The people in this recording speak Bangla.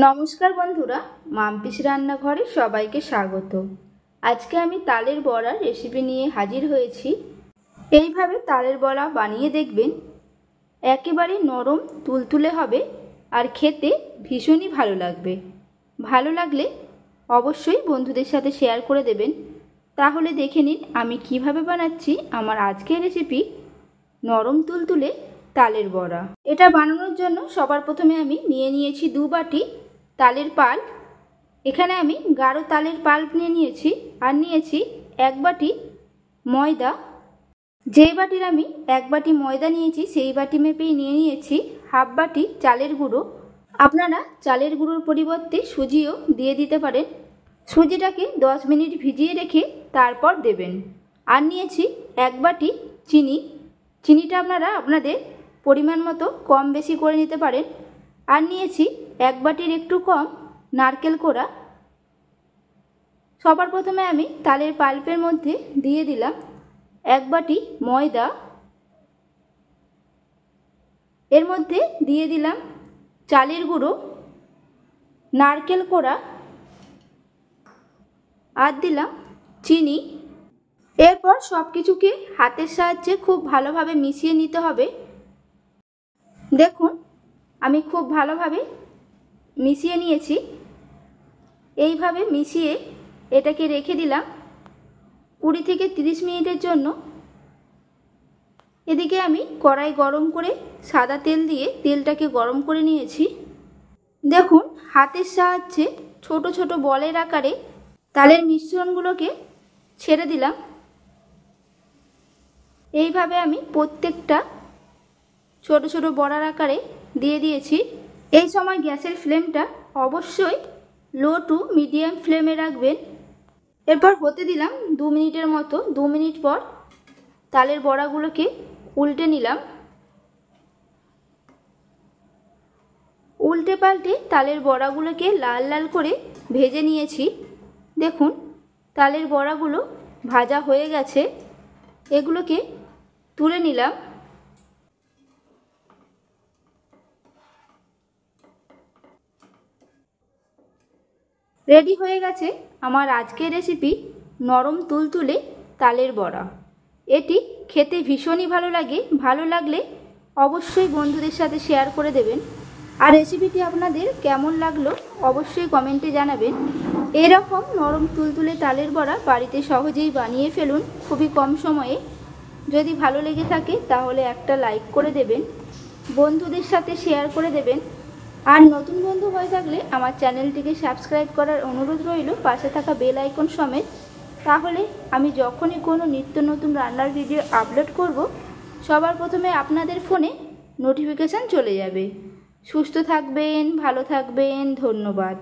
নমস্কার বন্ধুরা, মাম্পিস রান্নাঘরে সবাইকে স্বাগত। আজকে আমি তালের বড়ার রেসিপি নিয়ে হাজির হয়েছি। এইভাবে তালের বড়া বানিয়ে দেখবেন, একেবারে নরম তুলতুলে হবে আর খেতে ভীষণই ভালো লাগবে। ভালো লাগলে অবশ্যই বন্ধুদের সাথে শেয়ার করে দেবেন। তাহলে দেখে নিন আমি কিভাবে বানাচ্ছি আমার আজকের রেসিপি নরম তুলতুলে তালের বড়া। এটা বানানোর জন্য সবার প্রথমে আমি নিয়ে নিয়েছি 2 বাটি তালের পাল্প। এখানে আমি গাঢ় তালের পাল্প নিয়ে নিয়েছি আর নিয়েছি 1 বাটি ময়দা। যে বাটির আমি 1 বাটি ময়দা নিয়েছি সেই বাটি মেপেই নিয়ে নিয়েছি হাফ বাটি চালের গুঁড়ো। আপনারা চালের গুঁড়োর পরিবর্তে সুজিও দিয়ে দিতে পারেন। সুজিটাকে 10 মিনিট ভিজিয়ে রেখে তারপর দেবেন। আর নিয়েছি 1 বাটি চিনি। চিনিটা আপনারা আপনাদের পরিমাণ মতো কম বেশি করে নিতে পারেন। আর নিয়েছি 1 বাটির একটু কম নারকেল কোড়া। সবার প্রথমে আমি তালের পাল্পের মধ্যে দিয়ে দিলাম 1 বাটি ময়দা। এর মধ্যে দিয়ে দিলাম চালের গুঁড়ো, নারকেল কোড়া আর দিলাম চিনি। এরপর সব কিছুকে হাতের সাহায্যে খুব ভালোভাবে মিশিয়ে নিতে হবে। দেখুন আমি খুব ভালোভাবে মিশিয়ে নিয়েছি। এইভাবে মিশিয়ে এটাকে রেখে দিলাম 20 থেকে 30 মিনিটের জন্য। এদিকে আমি কড়াই গরম করে সাদা তেল দিয়ে তেলটাকে গরম করে নিয়েছি। দেখুন হাতের সাহায্যে ছোট ছোট বলের আকারে তালের মিশ্রণগুলোকে ছেড়ে দিলাম। এইভাবে আমি প্রত্যেকটা ছোট ছোট বড়ার আকারে দিয়ে দিয়েছি। এই সময় গ্যাসের ফ্লেমটা অবশ্যই লো টু মিডিয়াম ফ্লেমে রাখবেন। এরপর হতে দিলাম 2 মিনিটের মতো। 2 মিনিট পর তালের বড়াগুলোকে উল্টে নিলাম। উল্টে পাল্টে তালের বড়াগুলোকে লাল লাল করে ভেজে নিয়েছি। দেখুন তালের বড়াগুলো ভাজা হয়ে গেছে। এগুলোকে তুলে নিলাম। রেডি হয়ে গেছে আমার আজকের রেসিপি নরম তুলতুলে তালের বড়া। এটি খেতে ভীষণই ভালো লাগে। ভালো লাগলে অবশ্যই বন্ধুদের সাথে শেয়ার করে দেবেন। আর রেসিপিটি আপনাদের কেমন লাগলো অবশ্যই কমেন্টে জানাবেন। এরকম নরম তুলতুলে তালের বড়া বাড়িতে সহজেই বানিয়ে ফেলুন খুবই কম সময়ে। যদি ভালো লেগে থাকে তাহলে একটা লাইক করে দেবেন, বন্ধুদের সাথে শেয়ার করে দেবেন। আর নতুন বন্ধু হয়ে থাকলে আমার চ্যানেলটিকে সাবস্ক্রাইব করার অনুরোধ রইল, পাশে থাকা বেল আইকন সমেত। তাহলে আমি যখনই কোনো নিত্য নতুন রান্নার ভিডিও আপলোড করব সবার প্রথমে আপনাদের ফোনে নোটিফিকেশান চলে যাবে। সুস্থ থাকবেন, ভালো থাকবেন, ধন্যবাদ।